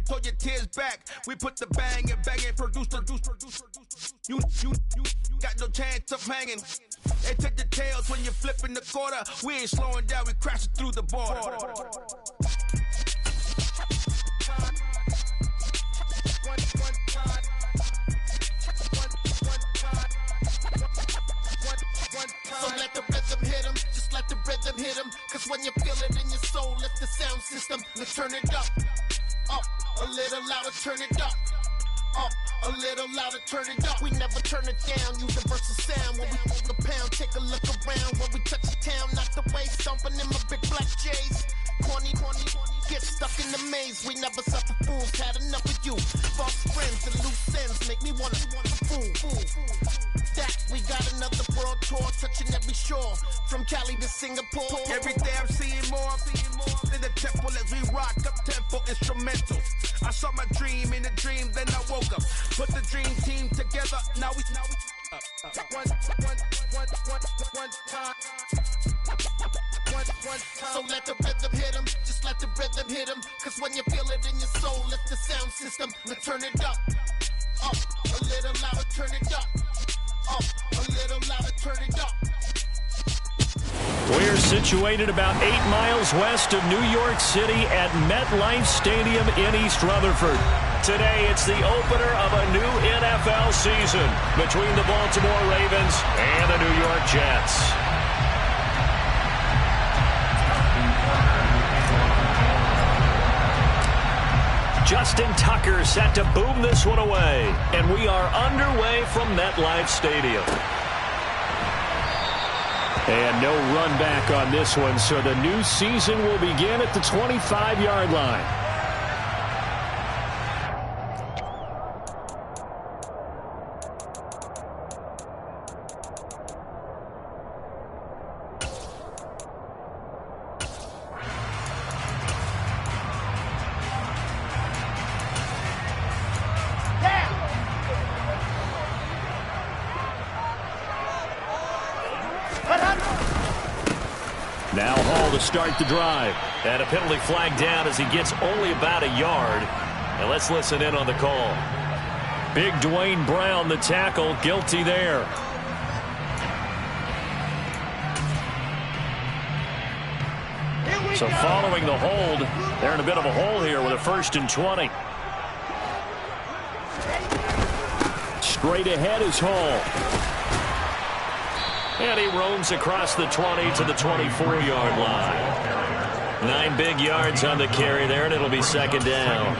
pull your tears back. We put the bang and produce. You got no chance of hanging. They take the tails when you're flipping the quarter. We ain't slowing down, we crashing through the border. So let the rhythm hit him, just let the rhythm hit him. Cause when you feel it in your soul, lift the sound system. Let's turn it up, a little louder, turn it up. A little louder, turn it up. We never turn it down, universal sound. When we hold the pound, take a look around. When we touch the town, knock the way, stomping in my big black J's. Corny, get stuck in the maze. We never suffer fools, had enough of you. False friends and loose ends make me wanna fool. That we got another world tour, touching every shore, from Cali to Singapore. Every day I'm seeing more in the temple as we rock up tempo instrumentals. I saw my dream in a dream, then I woke up. Put the dream team together, now we one time. So let the rhythm hit him, just let the rhythm hit him. Cause when you feel it in your soul, lift the sound system. Let's turn it up, a little louder, turn it up. A little louder, turn it up. We're situated about 8 miles west of New York City at MetLife Stadium in East Rutherford. Today, it's the opener of a new NFL season between the Baltimore Ravens and the New York Jets. Justin Tucker set to boom this one away. And we are underway from MetLife Stadium. And no run back on this one, so the new season will begin at the 25-yard line. Now Hall to start the drive. And a penalty flag down as he gets only about a yard. And let's listen in on the call. Big Dwayne Brown, the tackle, guilty there. So following the hold, they're in a bit of a hole here with a 1st and 20. Straight ahead is Hall. And he roams across the 20 to the 24-yard line. 9 big yards on the carry there, and it'll be 2nd down.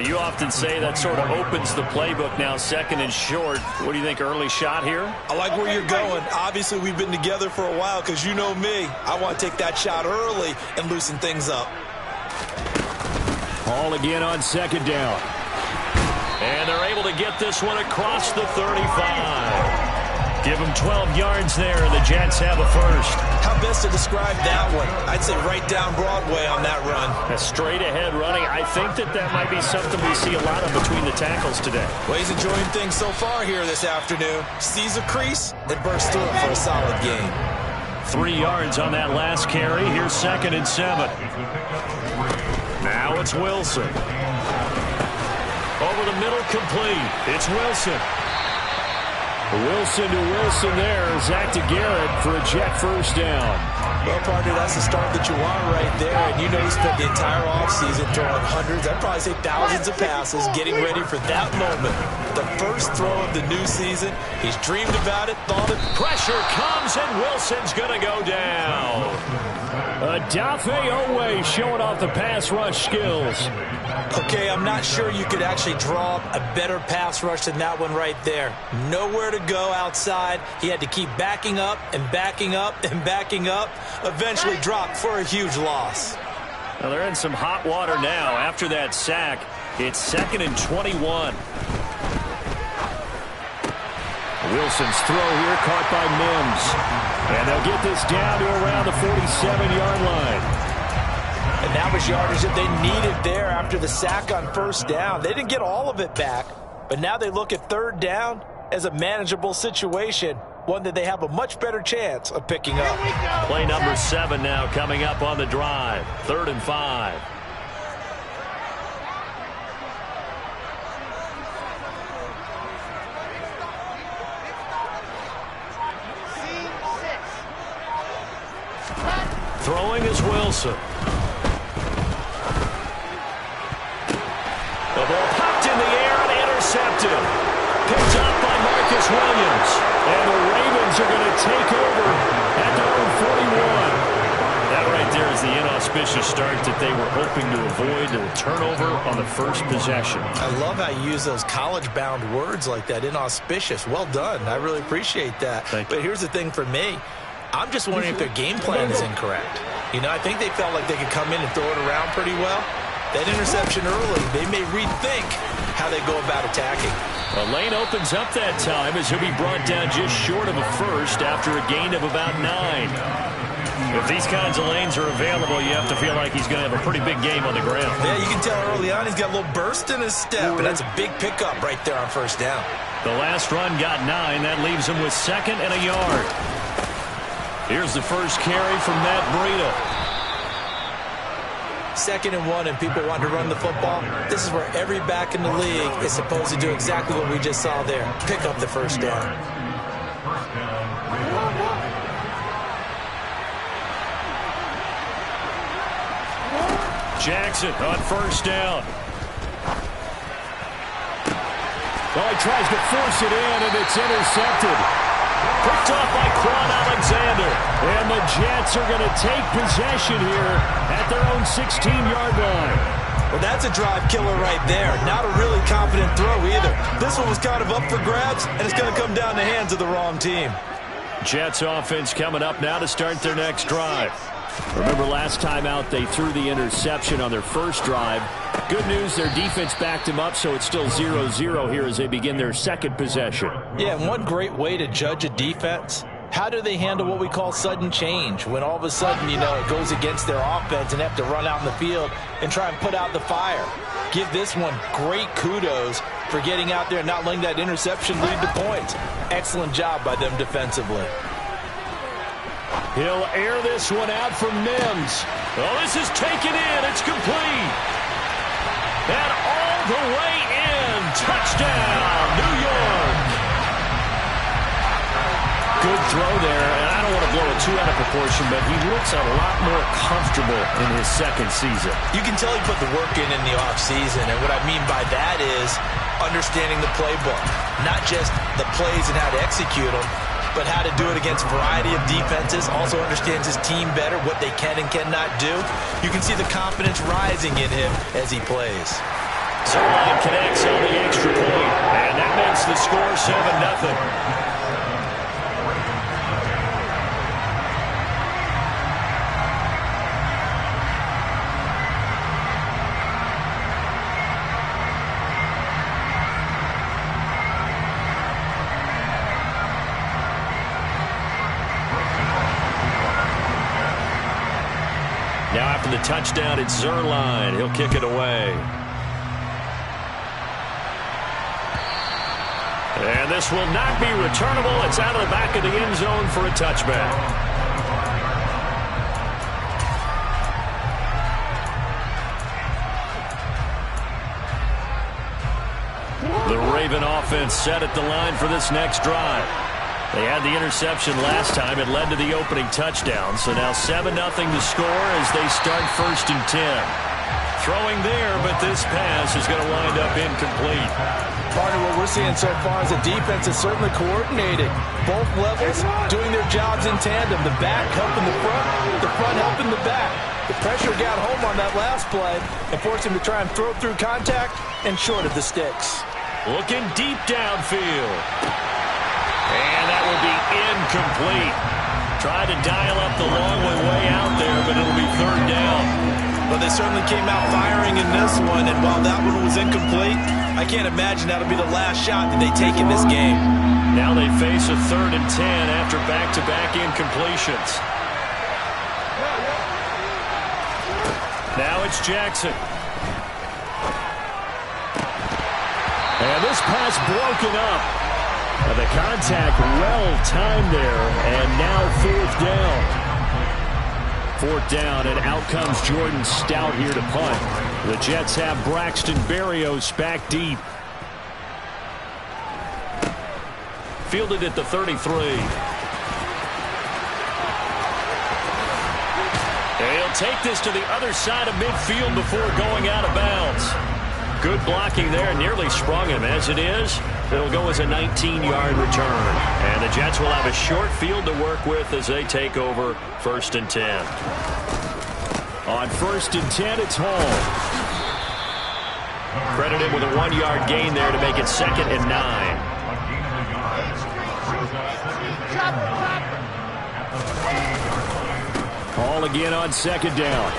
You often say that sort of opens the playbook now, 2nd and short. What do you think, early shot here? I like where you're going. Obviously, we've been together for a while because you know me. I want to take that shot early and loosen things up. Hall again on 2nd down. And they're able to get this one across the 35. Give them 12 yards there, and the Jets have a 1st. How best to describe that one? I'd say right down Broadway on that run. A straight-ahead running. I think that might be something we see a lot of between the tackles today. Well, he's enjoying things so far here this afternoon. Sees a crease and bursts through it for a solid gain. 3 yards on that last carry. Here's 2nd and 7. Now it's Wilson. Over the middle, complete. It's Wilson. Wilson to Wilson there. Zach to Garrett for a Jet 1st down. Well, partner, that's the start that you want right there. And you know he spent the entire offseason throwing hundreds, I'd probably say thousands of passes, getting ready for that moment. The first throw of the new season. He's dreamed about it, thought it. Pressure comes, and Wilson's going to go down. Adafe Owe showing off the pass rush skills. Okay, I'm not sure you could actually draw a better pass rush than that one right there. Nowhere to go outside. He had to keep backing up and backing up and backing up. Eventually dropped for a huge loss. Well, they're in some hot water now after that sack. It's 2nd and 21. Wilson's throw here caught by Mims. And they'll get this down to around the 47-yard line. And that was yardage that they needed there after the sack on 1st down. They didn't get all of it back, but now they look at 3rd down as a manageable situation, one that they have a much better chance of picking up. Play number 7 now coming up on the drive. 3rd and 5. Throwing is Wilson. The ball popped in the air and intercepted. Picked up by Marcus Williams. And the Ravens are going to take over at their own 41. That right there is the inauspicious start that they were hoping to avoid, a turnover on the first possession. I love how you use those college-bound words like that, inauspicious. Well done. I really appreciate that. But here's the thing for me. I'm just wondering if their game plan is incorrect. You know, I think they felt like they could come in and throw it around pretty well. That interception early, they may rethink how they go about attacking. The lane opens up that time as he'll be brought down just short of a first after a gain of about 9. If these kinds of lanes are available, you have to feel like he's going to have a pretty big game on the ground. Yeah, you can tell early on he's got a little burst in his step, and that's a big pickup right there on first down. The last run got 9. That leaves him with 2nd and a yard. Here's the first carry from Matt Breida. 2nd and 1, and people want to run the football. This is where every back in the league is supposed to do exactly what we just saw there. Pick up the first down. Jackson on first down. Well, he tries to force it in, and it's intercepted. Picked off by Quan Alexander. And the Jets are going to take possession here at their own 16-yard line. Well, that's a drive killer right there. Not a really confident throw either. This one was kind of up for grabs, and it's going to come down the hands of the wrong team. Jets offense coming up now to start their next drive. Remember last time out they threw the interception on their first drive. Good news, their defense backed him up, so it's still 0-0 here as they begin their second possession. Yeah, and one great way to judge a defense, how do they handle what we call sudden change? When all of a sudden, you know, it goes against their offense and have to run out in the field and try and put out the fire. Give this one great kudos for getting out there and not letting that interception lead to points. Excellent job by them defensively. He'll air this one out from Mims. Oh, this is taken in. It's complete. And all the way in. Touchdown, New York. Good throw there. And I don't want to blow it too out of proportion, but he looks a lot more comfortable in his second season. You can tell he put the work in the offseason. And what I mean by that is understanding the playbook. Not just the plays and how to execute them, but how to do it against a variety of defenses. Also understands his team better, what they can and cannot do. You can see the confidence rising in him as he plays. Zerline connects on the extra point, and that makes the score 7-0. Now after the touchdown, it's Zerline. He'll kick it away. And this will not be returnable. It's out of the back of the end zone for a touchback. The Raven offense set at the line for this next drive. They had the interception last time. It led to the opening touchdown. So now 7-0 to score as they start 1st and 10. Throwing there, but this pass is going to wind up incomplete. Partner, what we're seeing so far is the defense is certainly coordinated. Both levels doing their jobs in tandem. The back helping the front helping the back. The pressure got home on that last play and forced him to try and throw through contact and short of the sticks. Looking deep downfield. And that will be incomplete. Tried to dial up the long way out there, but it'll be 3rd down. But they certainly came out firing in this one, and while that one was incomplete, I can't imagine that'll be the last shot that they take in this game. Now they face a 3rd and 10 after back-to-back incompletions. Now it's Jackson. And this pass broken up. The contact well-timed there, and now 4th down. 4th down, and out comes Jordan Stout here to punt. The Jets have Braxton Berrios back deep. Fielded at the 33. take this to the other side of midfield before going out of bounds. Good blocking there, nearly sprung him. As it is, it'll go as a 19-yard return. And the Jets will have a short field to work with as they take over 1st and 10. On 1st and 10, it's Hall. Credit him with a 1-yard gain there to make it 2nd and 9. Hall again on 2nd down.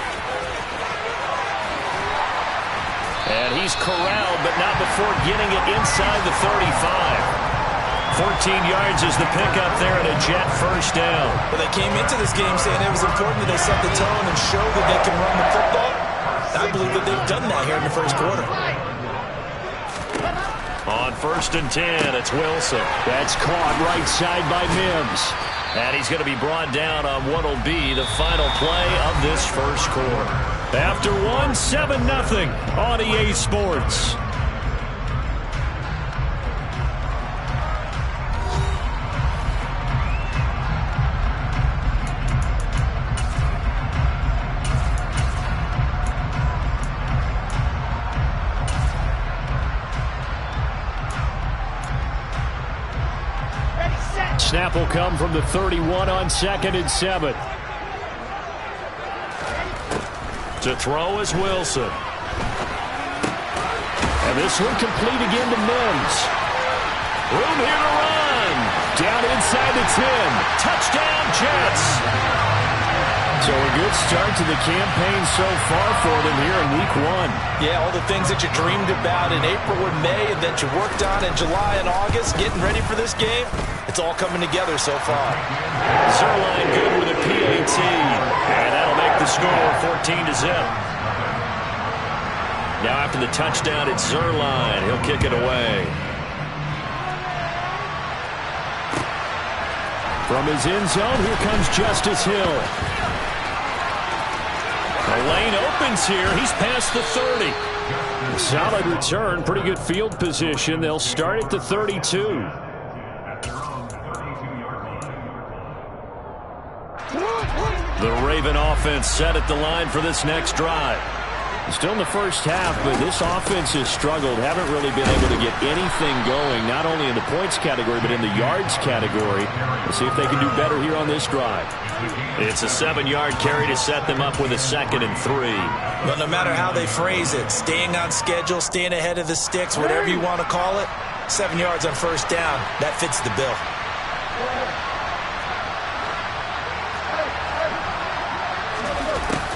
And he's corralled, but not before getting it inside the 35. 14 yards is the pickup there and a Jet 1st down. Well, they came into this game saying it was important that they set the tone and show that they can run the football. I believe that they've done that here in the 1st quarter. On 1st and 10, it's Wilson. That's caught right side by Mims. And he's going to be brought down on what will be the final play of this 1st quarter. After 7-0 on EA Sports. Snap will come from the 31 on 2nd and 7. To throw is Wilson. And this one complete again to Mims. Room here to run. Down inside the 10. Touchdown, Jets. So a good start to the campaign so far for them here in Week 1. Yeah, all the things that you dreamed about in April and May and that you worked on in July and August, getting ready for this game, it's all coming together so far. Zerline good with a PAT. And that'll make the score 14-0. Now after the touchdown, it's Zerline. He'll kick it away. From his end zone, here comes Justice Hill. The lane opens here. He's past the 30. Solid return. Pretty good field position. They'll start at the 32. The Raven offense set at the line for this next drive. Still in the first half, but this offense has struggled. Haven't really been able to get anything going, not only in the points category, but in the yards category. Let's see if they can do better here on this drive. It's a 7-yard carry to set them up with a 2nd and 3. Well, no matter how they phrase it, staying on schedule, staying ahead of the sticks, whatever you want to call it, 7 yards on 1st down, that fits the bill.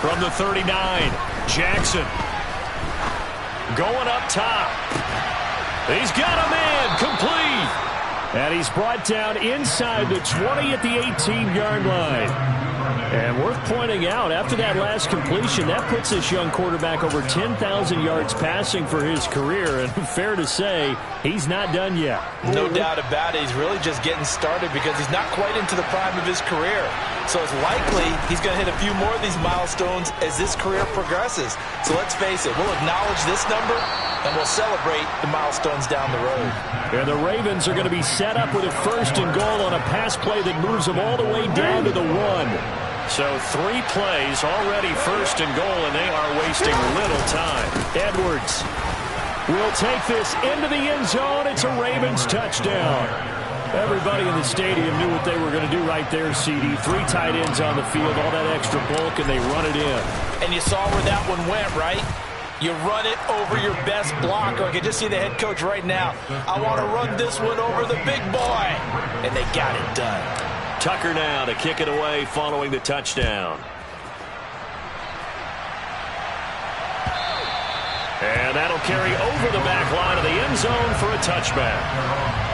From the 39, Jackson. Going up top. He's got a man complete. And he's brought down inside the 20 at the 18-yard line. And worth pointing out, after that last completion, that puts this young quarterback over 10,000 yards passing for his career. And fair to say, he's not done yet. No doubt about it. He's really just getting started because he's not quite into the prime of his career. So it's likely he's going to hit a few more of these milestones as this career progresses. So let's face it, we'll acknowledge this number and we'll celebrate the milestones down the road. And the Ravens are going to be set up with a 1st and goal on a pass play that moves them all the way down to the 1. So 3 plays already 1st and goal, and they are wasting little time. Edwards will take this into the end zone. It's a Ravens touchdown. Everybody in the stadium knew what they were going to do right there, CD. 3 tight ends on the field, all that extra bulk, and they run it in. And you saw where that one went, right? You run it over your best blocker. I can just see the head coach right now. I want to run this one over the big boy. And they got it done. Tucker now to kick it away following the touchdown. And that'll carry over the back line of the end zone for a touchback.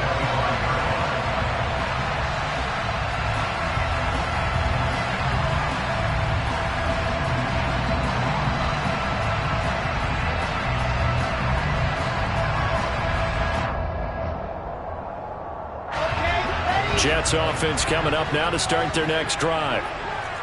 Jets offense coming up now to start their next drive.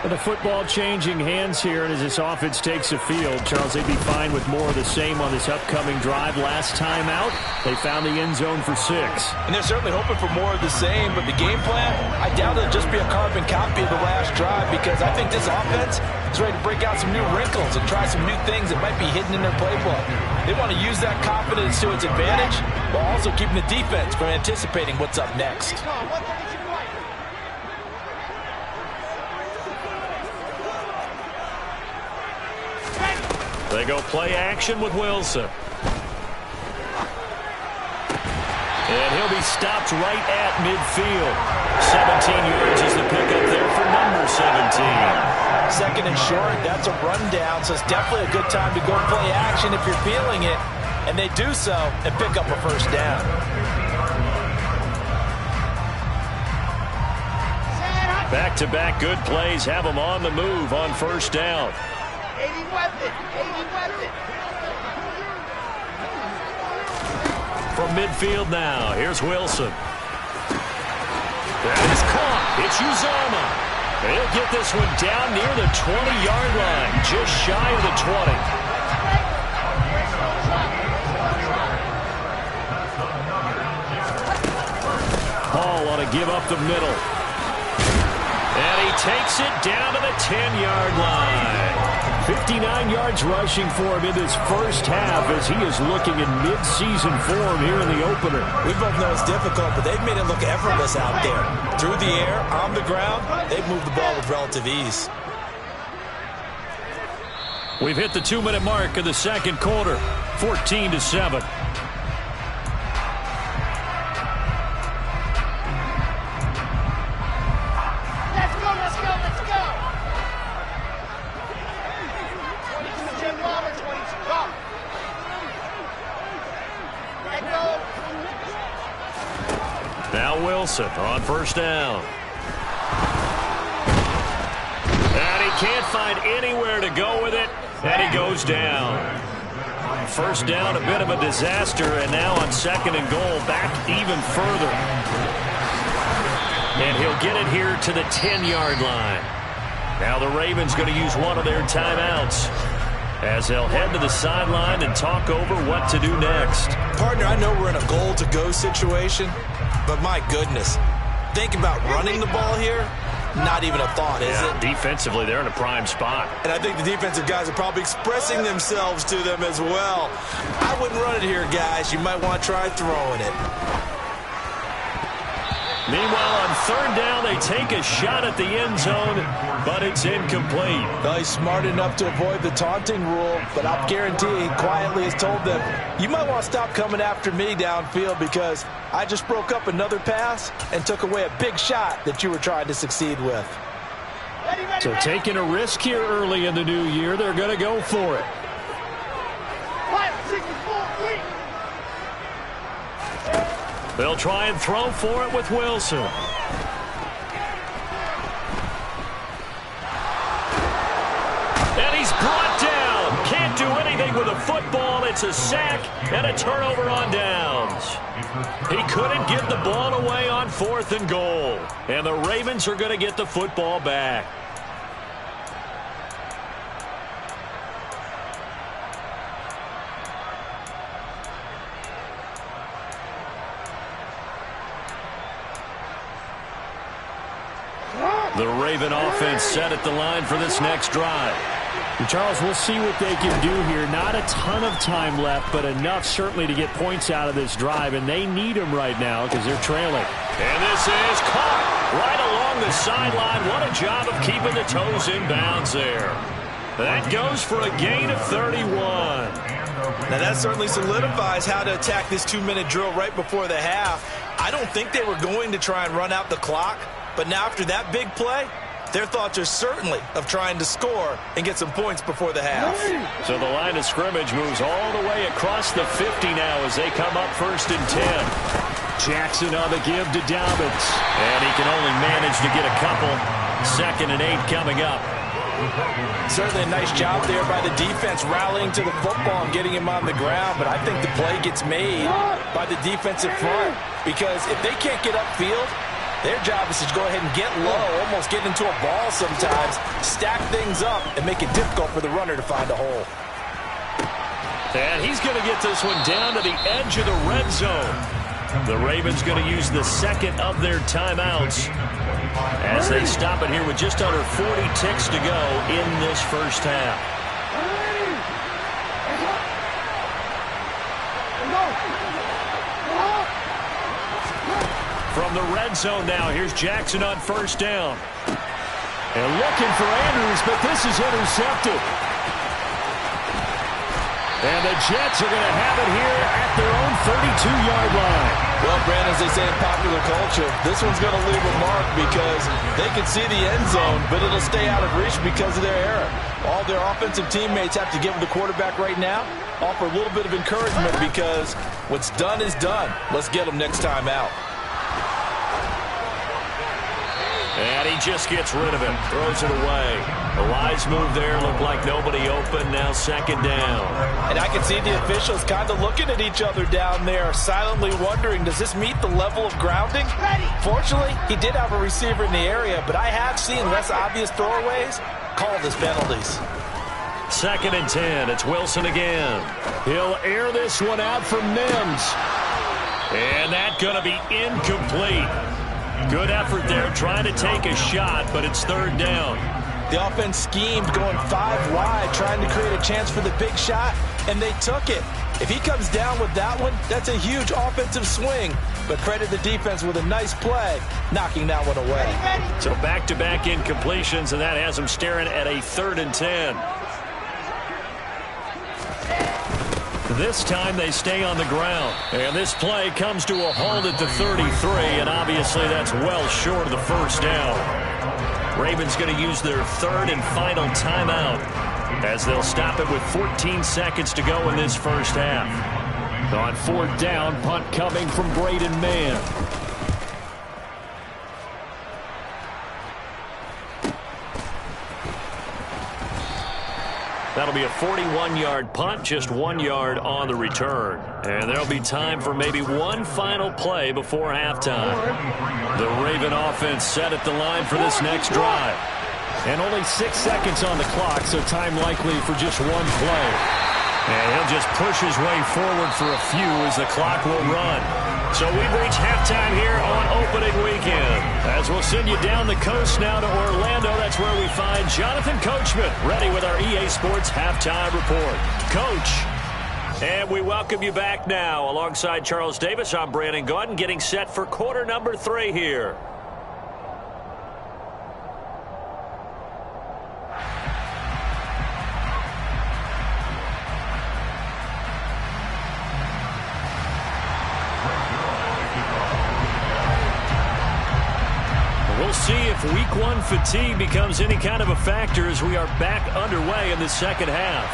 The football changing hands here, and as this offense takes the field, Charles, they'd be fine with more of the same on this upcoming drive. Last time out, they found the end zone for 6. And they're certainly hoping for more of the same, but the game plan, I doubt it'll just be a carbon copy of the last drive because I think this offense is ready to break out some new wrinkles and try some new things that might be hidden in their playbook. They want to use that confidence to its advantage while also keeping the defense from anticipating what's up next. They go play action with Wilson. And he'll be stopped right at midfield. 17 yards is the pickup there for number 17. Second and short, that's a rundown, so it's definitely a good time to go play action if you're feeling it. And they do so and pick up a first down. Back-to-back good plays have them on the move on first down. 80 weapon, 80 weapon. From midfield now, here's Wilson. That is caught. It's Uzomah. He'll get this one down near the 20-yard line, just shy of the 20. Hall on to give up the middle. And he takes it down to the 10-yard line. 59 yards rushing for him in this first half as he is looking in mid-season form here in the opener. We both know it's difficult, but they've made it look effortless out there. Through the air, on the ground, they've moved the ball with relative ease. We've hit the 2-minute mark of the second quarter, 14-7. Now Wilson on first down. And he can't find anywhere to go with it, and he goes down. First down, a bit of a disaster, and now on second and goal, back even further. And he'll get it here to the 10-yard line. Now the Ravens going to use one of their timeouts as they'll head to the sideline and talk over what to do next. Partner, I know we're in a goal-to-go situation, but my goodness, think about running the ball here, not even a thought, is it? Defensively, they're in a prime spot. And I think the defensive guys are probably expressing themselves to them as well. I wouldn't run it here, guys. You might want to try throwing it. Meanwhile, on third down, they take a shot at the end zone, but it's incomplete. Well, he's smart enough to avoid the taunting rule, but I'll guarantee he quietly has told them, you might want to stop coming after me downfield because I just broke up another pass and took away a big shot that you were trying to succeed with. So taking a risk here early in the new year, they're going to go for it. 5, 6, 4, 3. They'll try and throw for it with Wilson. And he's brought down. Can't do anything with a football. It's a sack and a turnover on downs. He couldn't get the ball away on fourth and goal. And the Ravens are going to get the football back. The Raven offense set at the line for this next drive. And Charles, we'll see what they can do here. Not a ton of time left, but enough certainly to get points out of this drive, and they need them right now because they're trailing. And this is caught right along the sideline. What a job of keeping the toes in bounds there. That goes for a gain of 31. Now that certainly solidifies how to attack this 2-minute drill right before the half. I don't think they were going to try and run out the clock, but now after that big play, their thoughts are certainly of trying to score and get some points before the half. So the line of scrimmage moves all the way across the 50 now as they come up first and 10. Jackson on the give to Dobbins. And he can only manage to get a couple. 2nd and 8 coming up. Certainly a nice job there by the defense rallying to the football and getting him on the ground, but I think the play gets made by the defensive front because if they can't get upfield, their job is to go ahead and get low, almost get into a ball sometimes, stack things up, and make it difficult for the runner to find a hole. And he's going to get this one down to the edge of the red zone. The Ravens going to use the second of their timeouts as they stop it here with just under 40 ticks to go in this first half. From the red zone now, here's Jackson on first down. And looking for Andrews, but this is intercepted. And the Jets are going to have it here at their own 32-yard line. Well, Brandon, as they say in popular culture, this one's going to leave a mark because they can see the end zone, but it'll stay out of reach because of their error. All their offensive teammates have to give the quarterback right now, offer a little bit of encouragement because what's done is done. Let's get them next time out. And he just gets rid of it, throws it away. A wise move there, looked like nobody open, now second down. And I can see the officials kind of looking at each other down there, silently wondering, does this meet the level of grounding? Fortunately, he did have a receiver in the area, but I have seen less obvious throwaways called as penalties. Second and 10, it's Wilson again. He'll air this one out for Mims. And that's going to be incomplete. Good effort there, trying to take a shot, but it's third down. The offense schemed going 5 wide, trying to create a chance for the big shot, and they took it. If he comes down with that one, that's a huge offensive swing. But credit the defense with a nice play, knocking that one away. So back-to-back incompletions, and that has them staring at a third and 10. This time they stay on the ground. And this play comes to a halt at the 33, and obviously that's well short of the first down. Ravens going to use their third and final timeout as they'll stop it with 14 seconds to go in this first half. On fourth down, punt coming from Braden Mann. That'll be a 41-yard punt, just 1 yard on the return. And there'll be time for maybe one final play before halftime. The Raven offense set at the line for this next drive. And only 6 seconds on the clock, so time likely for just one play. And he'll just push his way forward for a few as the clock will run. So we've reached halftime here on opening weekend. As we'll send you down the coast now to Orlando, that's where we find Jonathan Coachman ready with our EA Sports Halftime Report. Coach, and we welcome you back now. Alongside Charles Davis, I'm Brandon Gaudin, getting set for quarter number 3 here. We'll see if week 1 fatigue becomes any kind of a factor as we are back underway in the second half.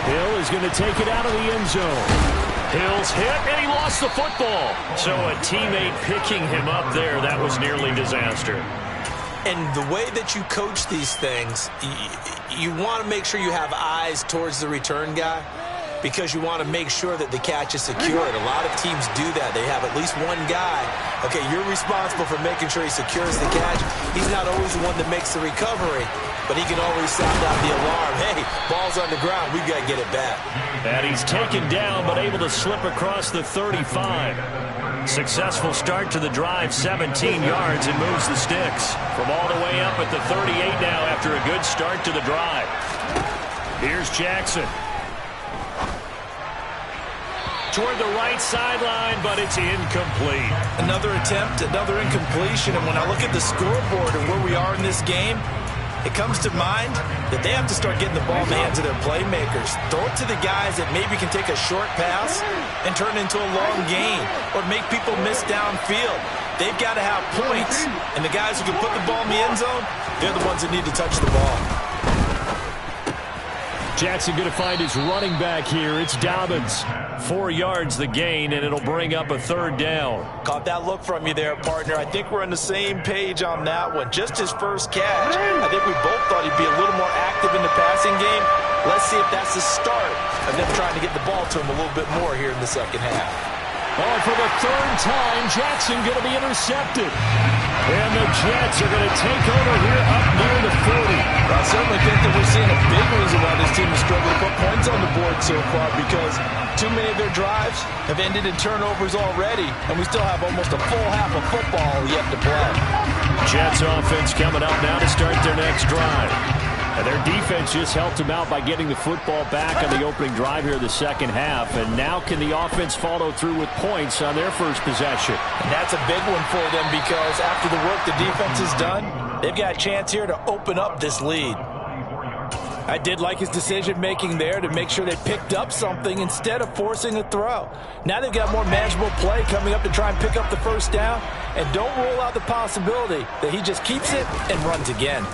Hill is going to take it out of the end zone. Hill's hit, and he lost the football. So a teammate picking him up there, that was nearly disaster. And the way that you coach these things, you want to make sure you have eyes towards the return guy, because you want to make sure that the catch is secured. A lot of teams do that. They have at least one guy. Okay, you're responsible for making sure he secures the catch. He's not always the one that makes the recovery, but he can always sound out the alarm. Hey, ball's on the ground. We've got to get it back. And he's taken down, but able to slip across the 35. Successful start to the drive, 17 yards, and moves the sticks. From all the way up at the 38 now after a good start to the drive. Here's Jackson. Toward the right sideline, but it's incomplete. Another attempt, another incompletion, and when I look at the scoreboard and where we are in this game, it comes to mind that they have to start getting the ball in the hands of their playmakers. Throw it to the guys that maybe can take a short pass and turn it into a long gain or make people miss downfield. They've got to have points, and the guys who can put the ball in the end zone, they're the ones that need to touch the ball. Jackson going to find his running back here. It's Dobbins. 4 yards the gain, and it'll bring up a third down. Caught that look from you there, partner. I think we're on the same page on that one. Just his first catch. I think we both thought he'd be a little more active in the passing game. Let's see if that's the start of them trying to get the ball to him a little bit more here in the second half. Oh, for the third time, Jackson going to be intercepted. And the Jets are going to take over here up near the 40. I certainly think that we're seeing a big reason why this team is struggling to put points on the board so far because too many of their drives have ended in turnovers already, and we still have almost a full half of football yet to play. Jets offense coming up now to start their next drive. And their defense just helped them out by getting the football back on the opening drive here in the second half. And now can the offense follow through with points on their first possession? And that's a big one for them because after the work the defense has done, they've got a chance here to open up this lead. I did like his decision-making there to make sure they picked up something instead of forcing a throw. Now they've got more manageable play coming up to try and pick up the first down. And don't rule out the possibility that he just keeps it and runs again.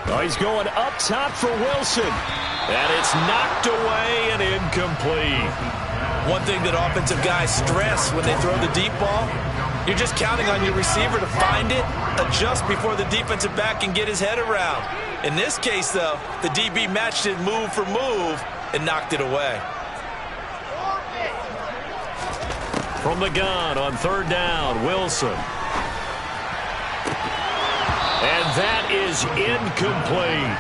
Oh, he's going up top for Wilson. And it's knocked away and incomplete. One thing that offensive guys stress when they throw the deep ball, you're just counting on your receiver to find it, adjust before the defensive back can get his head around. In this case, though, the DB matched it move for move and knocked it away. From the gun on third down, Wilson. And that is incomplete.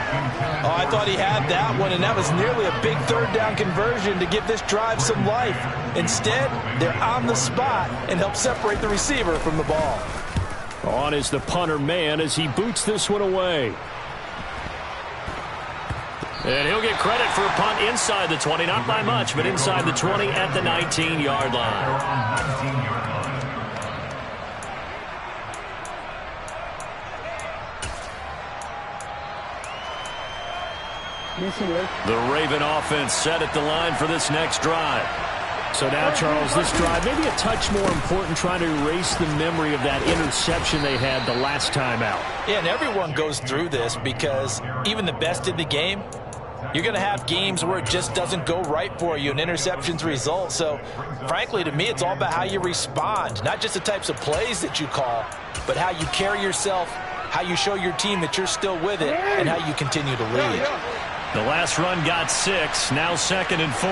Oh, I thought he had that one, and that was nearly a big third down conversion to give this drive some life. Instead, they're on the spot and help separate the receiver from the ball. On is the punter man as he boots this one away. And he'll get credit for a punt inside the 20, not by much, but inside the 20 at the 19-yard line. The Raven offense set at the line for this next drive. So now, Charles, this drive maybe a touch more important, trying to erase the memory of that interception they had the last time out. Yeah, and everyone goes through this because even the best in the game, you're going to have games where it just doesn't go right for you and interceptions result. So, frankly, to me, it's all about how you respond, not just the types of plays that you call, but how you carry yourself, how you show your team that you're still with it, and how you continue to lead. The last run got 6, now 2nd and 4.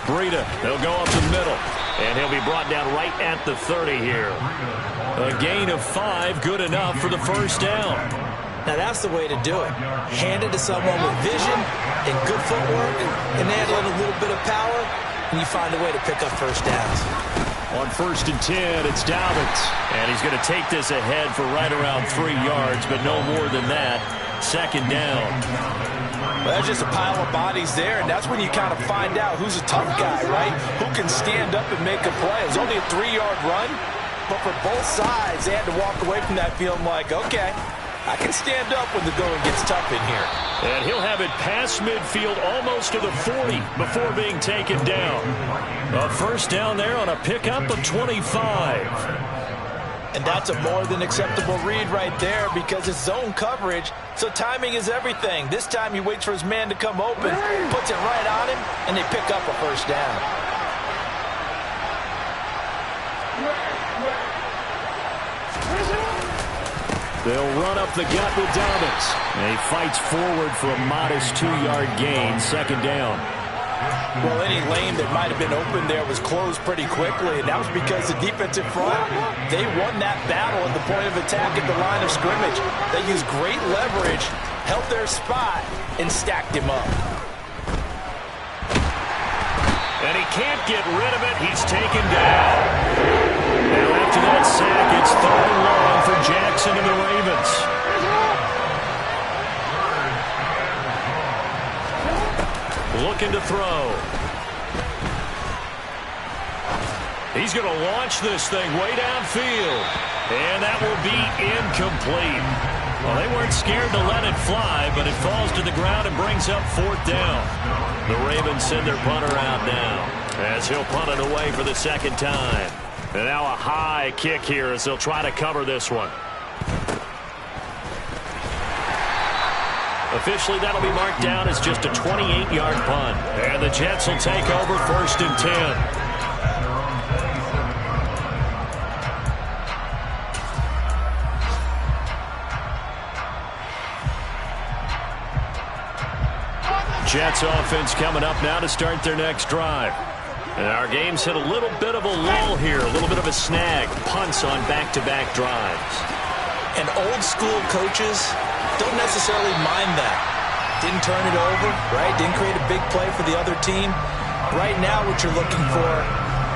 Breida, they'll go up the middle, and he'll be brought down right at the 30 here. A gain of 5, good enough for the first down. Now that's the way to do it. Hand it to someone with vision and good footwork and add in a little bit of power, and you find a way to pick up first downs. On 1st and 10, it's Dobbins. And he's going to take this ahead for right around 3 yards, but no more than that. 2nd down. Well, there's just a pile of bodies there, and that's when you kind of find out who's a tough guy, right? Who can stand up and make a play. It was only a 3-yard run, but for both sides, they had to walk away from that feeling like, okay, I can stand up when the going gets tough in here. And he'll have it past midfield almost to the 40 before being taken down. A first down there on a pickup of 25. And that's a more than acceptable read right there because it's zone coverage, so timing is everything. This time he waits for his man to come open, puts it right on him, and they pick up a first down. They'll run up the gut with Dobbins. And he fights forward for a modest 2-yard gain, 2nd down. Well, any lane that might have been open there was closed pretty quickly, and that was because the defensive front, they won that battle at the point of attack at the line of scrimmage. They used great leverage, held their spot, and stacked him up. And he can't get rid of it. He's taken down. Now after that sack, it's 3rd and long for Jackson and the Ravens. Looking to throw. He's going to launch this thing way downfield. And that will be incomplete. Well, they weren't scared to let it fly, but it falls to the ground and brings up 4th down. The Ravens send their punter out now as he'll punt it away for the 2nd time. And now a high kick here as they'll try to cover this one. Officially, that'll be marked down as just a 28-yard punt. And the Jets will take over 1st and 10. Jets offense coming up now to start their next drive. And our game's hit a little bit of a lull here, a little bit of a snag. Punts on back-to-back drives. And old-school coaches don't necessarily mind that. Didn't turn it over, right? Didn't create a big play for the other team. Right now what you're looking for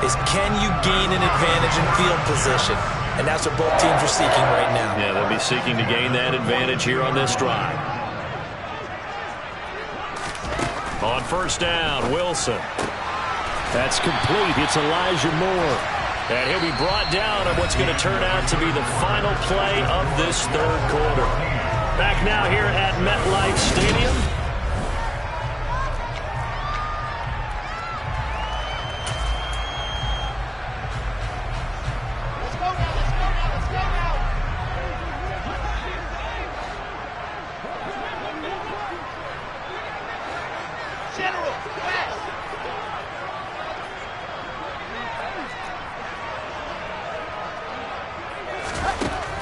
is can you gain an advantage in field position? And that's what both teams are seeking right now. Yeah, they'll be seeking to gain that advantage here on this drive. On first down, Wilson. That's complete. It's Elijah Moore. And he'll be brought down on what's going to turn out to be the final play of this third quarter. Back now here at MetLife Stadium.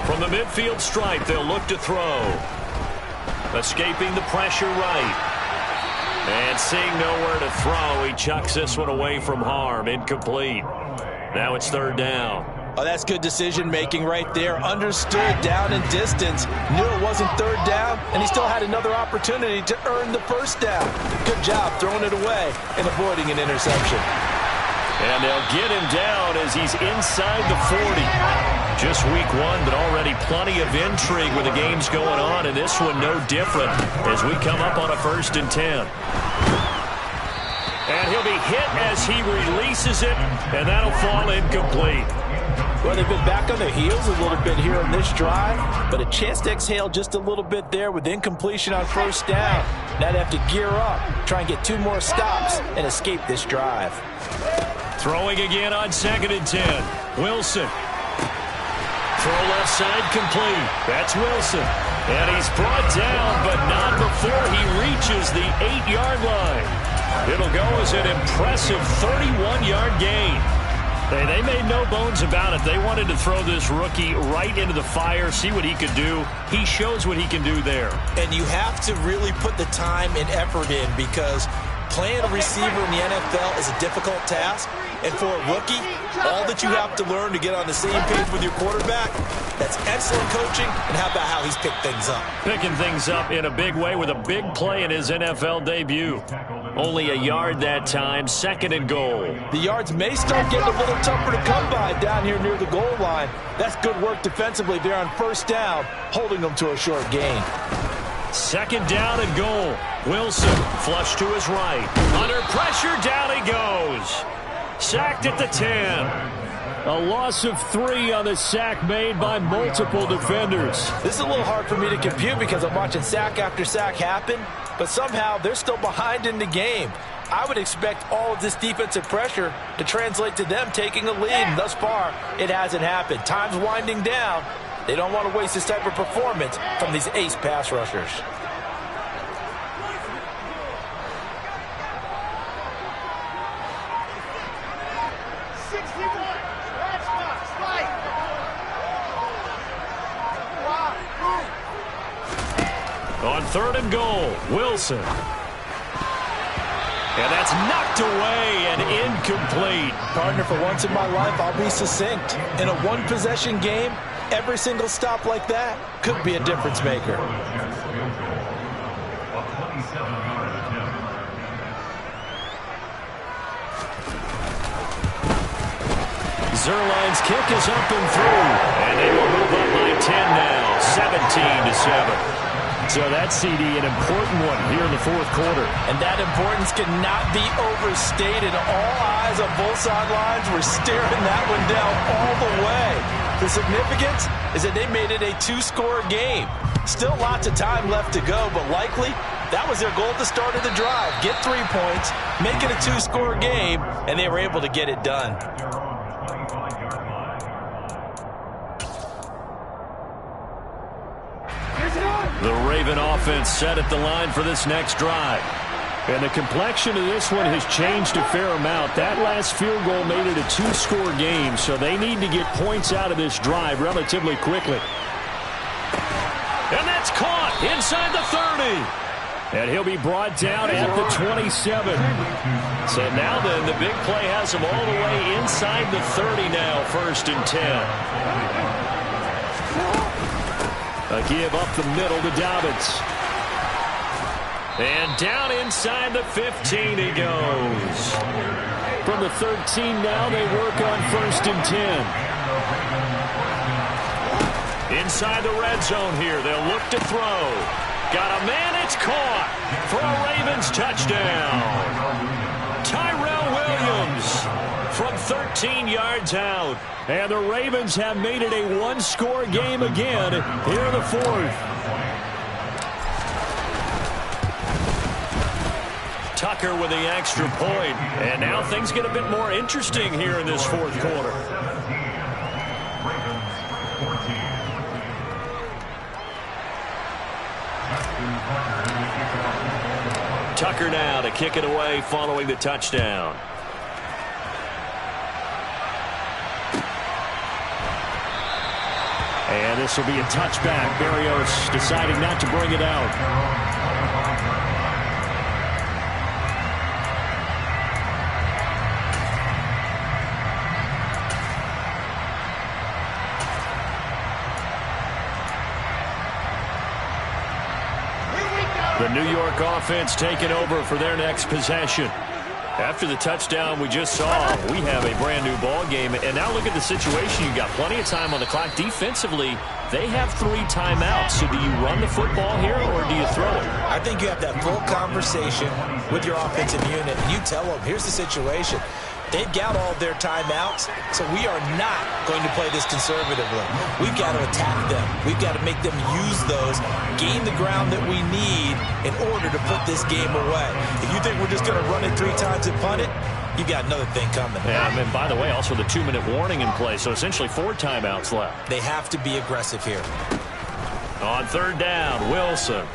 From the midfield stripe, they'll look to throw. Escaping the pressure right. And seeing nowhere to throw, he chucks this one away from harm. Incomplete. Now it's third down. Oh, that's good decision-making right there. Understood down and distance. Knew it wasn't third down, and he still had another opportunity to earn the first down. Good job throwing it away and avoiding an interception. And they'll get him down as he's inside the 40. Just week one, but already plenty of intrigue with the games going on, and this one no different as we come up on a 1st and 10. And he'll be hit as he releases it, and that'll fall incomplete. Well, they've been back on their heels a little bit here on this drive, but a chance to exhale just a little bit there with incompletion on first down. Now they have to gear up, try and get 2 more stops, and escape this drive. Throwing again on 2nd and 10. Wilson. Throw left side complete. That's Wilson. And he's brought down, but not before he reaches the 8-yard line. It'll go as an impressive 31-yard gain. They made no bones about it. They wanted to throw this rookie right into the fire, see what he could do. He shows what he can do there. And you have to really put the time and effort in because playing a receiver in the NFL is a difficult task. And for a rookie, all that you have to learn to get on the same page with your quarterback, that's excellent coaching. And how about how he's picked things up? Picking things up in a big way with a big play in his NFL debut. Only a yard that time, 2nd and goal. The yards may start getting a little tougher to come by down here near the goal line. That's good work defensively there on first down, holding them to a short gain. 2nd down and goal. Wilson, flush to his right. Under pressure, down he goes. Sacked at the 10. A loss of 3 on the sack made by multiple defenders. This is a little hard for me to compute because I'm watching sack after sack happen, but somehow they're still behind in the game. I would expect all of this defensive pressure to translate to them taking a lead, and thus far, it hasn't happened. Time's winding down. They don't want to waste this type of performance from these ace pass rushers. On 3rd and goal, Wilson. And that's knocked away and incomplete. Partner, for once in my life, I'll be succinct. In a one-possession game, every single stop like that could be a difference maker. Zerline's kick is up and through. And they will move up by 10 now, 17-7. So that CD, an important one here in the 4th quarter. And that importance cannot be overstated. All eyes on both sidelines were staring that one down all the way. The significance is that they made it a 2-score game. Still lots of time left to go, but likely that was their goal at the start of the drive. Get 3 points, make it a 2-score game, and they were able to get it done. The Raven offense set at the line for this next drive. And the complexion of this one has changed a fair amount. That last field goal made it a 2-score game, so they need to get points out of this drive relatively quickly. And that's caught inside the 30. And he'll be brought down at the 27. So now then, the big play has him all the way inside the 30 now, 1st and 10. A give up the middle to Dobbins. And down inside the 15 he goes. From the 13 now, they work on 1st and 10. Inside the red zone here, they'll look to throw. Got a man, it's caught for a Ravens touchdown. Tyrell Williams from 13 yards out. And the Ravens have made it a one-score game again here in the 4th. Tucker with the extra point. And now things get a bit more interesting here in this 4th quarter. Tucker now to kick it away following the touchdown. And this will be a touchback. Berrios deciding not to bring it out. The New York offense taking over for their next possession. After the touchdown we just saw, we have a brand new ball game. And now look at the situation. You've got plenty of time on the clock. Defensively, they have 3 timeouts. So do you run the football here or do you throw it? I think you have that full conversation with your offensive unit, and you tell them, here's the situation. They've got all their timeouts, so we are not going to play this conservatively. We've got to attack them. We've got to make them use those, gain the ground that we need in order to put this game away. If you think we're just going to run it 3 times and punt it, you've got another thing coming. Yeah, and by the way, also the 2-minute warning in play, so essentially 4 timeouts left. They have to be aggressive here. On 3rd down, Wilson.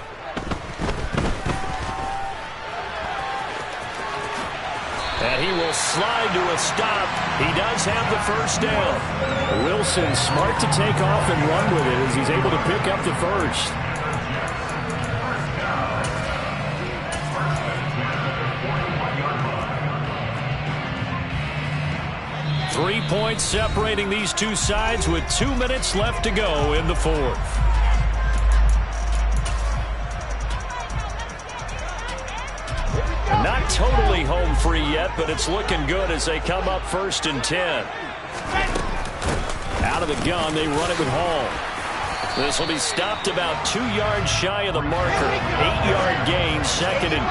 And he will slide to a stop. He does have the 1st down. Wilson smart to take off and run with it as he's able to pick up the 1st. Three points separating these two sides with 2 minutes left to go in the 4th. Not totally home free yet, but it's looking good as they come up 1st and 10. Out of the gun, they run it with Hall. This will be stopped about 2 yards shy of the marker. 8-yard gain, 2nd and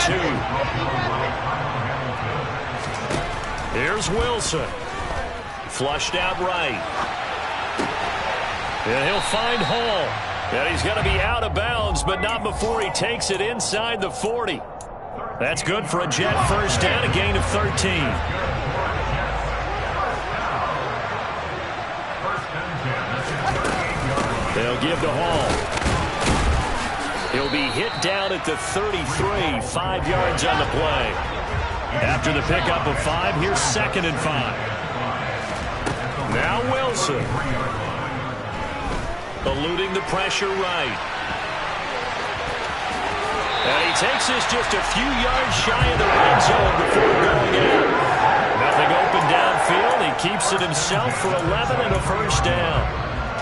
2. Here's Wilson. Flushed out right. And he'll find Hall. And he's going to be out of bounds, but not before he takes it inside the 40. That's good for a Jet 1st down, a gain of 13. They'll give to Hall. He'll be hit down at the 33, 5 yards on the play. After the pickup of 5, here's 2nd and 5. Now Wilson. Eluding the pressure right. And he takes this just a few yards shy of the red zone before going out. Nothing open downfield. He keeps it himself for 11 and a 1st down.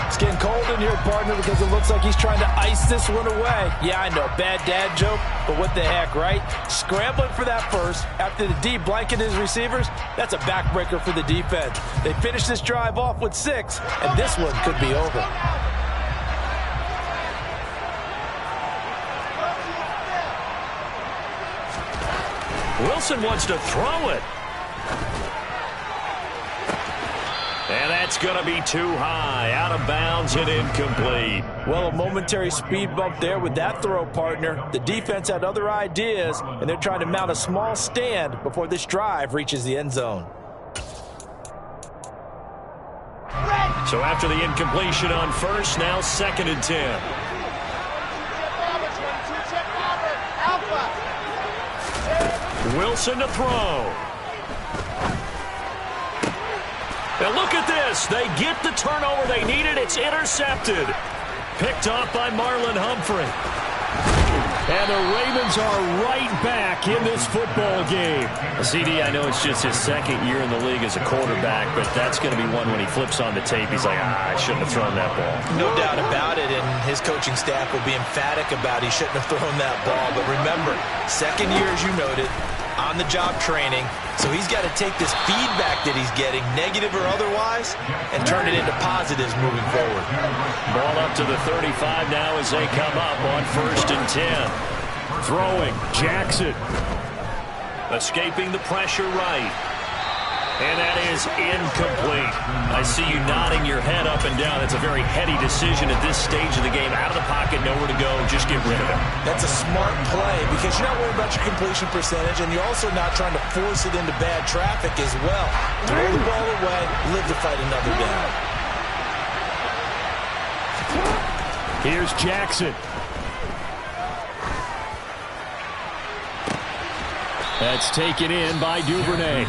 It's getting cold in here, partner, because it looks like he's trying to ice this one away. Yeah, I know, bad dad joke, but what the heck, right? Scrambling for that 1st after the D blanketed his receivers, that's a backbreaker for the defense. They finished this drive off with 6, and this one could be over. Wilson wants to throw it. And that's going to be too high. Out of bounds and incomplete. Well, a momentary speed bump there with that throw, partner. The defense had other ideas, and they're trying to mount a small stand before this drive reaches the end zone. So after the incompletion on 1st, now 2nd and 10. Wilson to throw. Now look at this. They get the turnover they needed. It's intercepted. Picked off by Marlon Humphrey. And the Ravens are right back in this football game. CD, I know it's just his second year in the league as a quarterback, but that's going to be one when he flips on the tape. He's like, I shouldn't have thrown that ball. No doubt about it, and his coaching staff will be emphatic about he shouldn't have thrown that ball. But remember, second year, as you noted, on-the-job training. So he's got to take this feedback that he's getting, negative or otherwise, and turn it into positives moving forward. Ball up to the 35 now as they come up on 1st and 10. Throwing, Jackson. Escaping the pressure right. And that is incomplete. I see you nodding your head up and down. That's a very heady decision at this stage of the game. Out of the pocket, nowhere to go. Just get rid of it. That's a smart play because you're not worried about your completion percentage, and you're also not trying to force it into bad traffic as well. Throw the ball away, live to fight another down. Here's Jackson. That's taken in by Duvernay.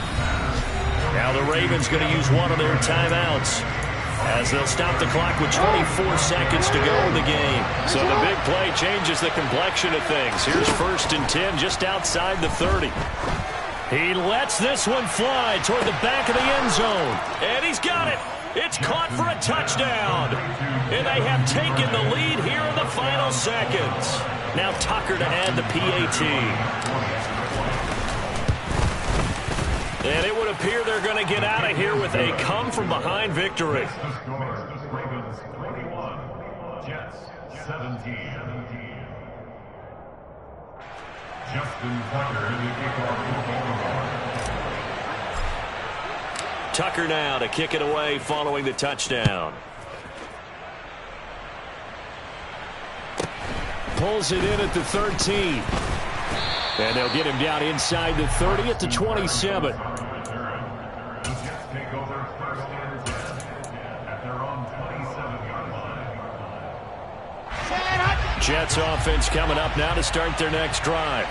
Now the Ravens going to use one of their timeouts as they'll stop the clock with 24 seconds to go in the game. So the big play changes the complexion of things. Here's 1st and 10 just outside the 30. He lets this one fly toward the back of the end zone. And he's got it. It's caught for a touchdown. And they have taken the lead here in the final seconds. Now Tucker to add the PAT. And it would appear they're going to get out of here with a come-from-behind victory. Ravens 21, Jets 17. Justin Tucker, the kickoff. Tucker now to kick it away following the touchdown. Pulls it in at the 13. And they'll get him down inside the 30 at the 27. Jets offense coming up now to start their next drive.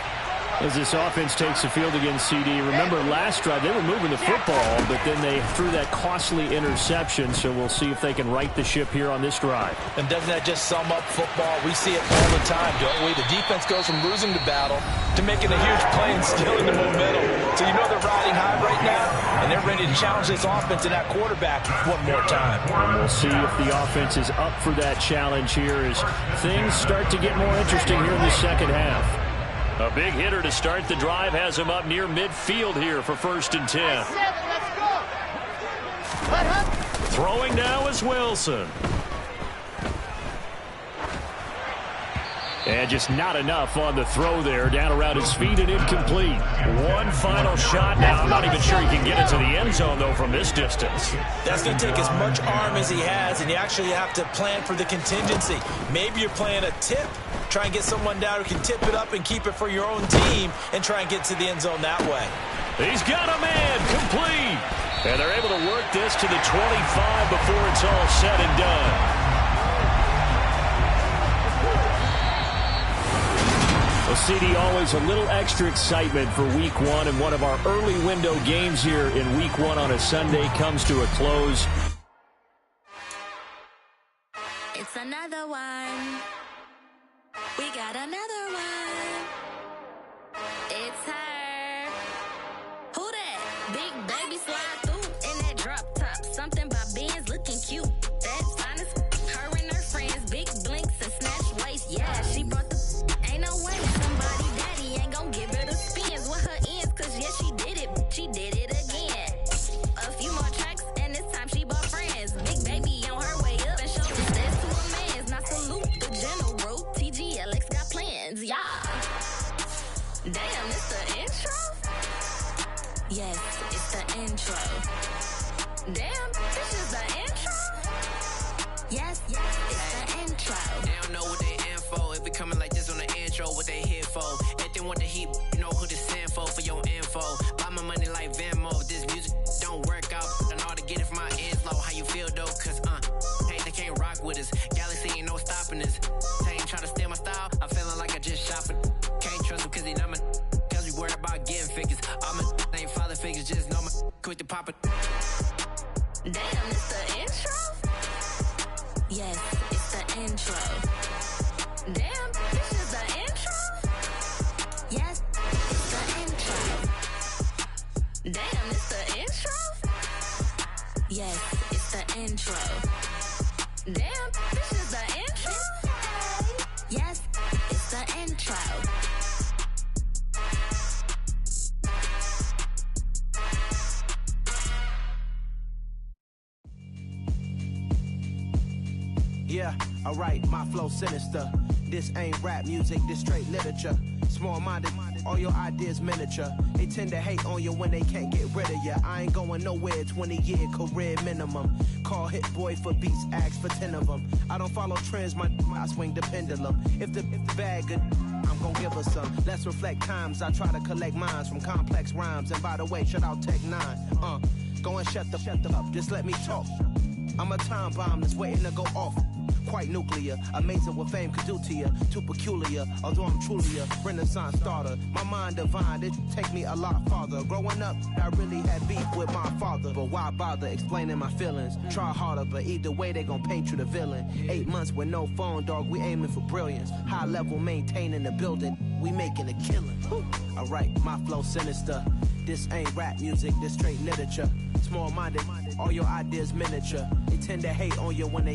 As this offense takes the field against CD, remember last drive they were moving the football, but then they threw that costly interception, so we'll see if they can right the ship here on this drive. And doesn't that just sum up football? We see it all the time, don't we? The defense goes from losing the battle to making a huge play and stealing the momentum. So you know they're riding high right now, and they're ready to challenge this offense and that quarterback one more time. And we'll see if the offense is up for that challenge here as things start to get more interesting here in the second half. A big hitter to start the drive has him up near midfield here for 1st and 10. Throwing now is Wilson. And just not enough on the throw there. Down around his feet and incomplete. One final shot now. I'm not even sure he can get into the end zone, though, from this distance. That's going to take as much arm as he has, and you actually have to plan for the contingency. Maybe you're playing a tip. Try and get someone down who can tip it up and keep it for your own team and try and get to the end zone that way. He's got a man complete. And they're able to work this to the 25 before it's all said and done. Well, CD, always a little extra excitement for Week 1, and one of our early window games here in Week 1 on a Sunday comes to a close. It's another one. We got another one. It's her. Who that? Big baby slide through in that drop top. Something by Benz looking cute. That's honest. Her and her friends, big blinks and snatch waist. Yeah, she brought the. Ain't no way somebody daddy ain't gon' give her the spins with her ends. Cause yeah, she did it. She did it again. A few more tracks and this time she bought friends. Big baby on her way up and showed the steps to a man's. Now salute the general. TGLX got plans, yeah. Damn, it's the intro? Yes, it's the intro. Damn, this is the intro? Yes, it's the intro. They don't know what they in for. It be coming like this on the intro, what they here for. If they want the heat, you know who to send for your info. Buy my money like Venmo. This music don't work out. I know how to get it from my ends low. How you feel though? Cause, hey, they can't rock with us. Galaxy ain't no stopping us. They ain't trying to steal my style. I'm feeling like I just shop it. Can't trust them cause they not my. Cause we worried about getting figures. All my ain't father figures. Just know my quick to pop it. Damn, it's the intro? Yes, it's the intro. Damn, this is the intro? Damn, it's the intro? Yes, it's the intro. Damn, this is the intro? Yes, it's the intro. Yeah, alright, my flow sinister. This ain't rap music, this straight literature. Small-minded, all your ideas miniature. They tend to hate on you when they can't get rid of you. I ain't going nowhere, 20-year career minimum. Call Hit Boy for beats, ask for 10 of them. I don't follow trends, I swing the pendulum. If the bag good, I'm gon' give her some. Let's reflect times, I try to collect minds from complex rhymes. And by the way, shout out Tech 9. Go and shut the up, just let me talk. I'm a time bomb that's waiting to go off. Quite nuclear, amazing what fame could do to you. Too peculiar, although I'm truly a renaissance starter. My mind divine, it take me a lot farther. Growing up, I really had beef with my father. But why bother explaining my feelings? Try harder, but either way they gon' paint you the villain. 8 months with no phone, dog, we aiming for brilliance. High level maintaining the building, we making a killing. Alright, my flow sinister. This ain't rap music, this straight literature. Small-minded, all your ideas miniature. They tend to hate on you when they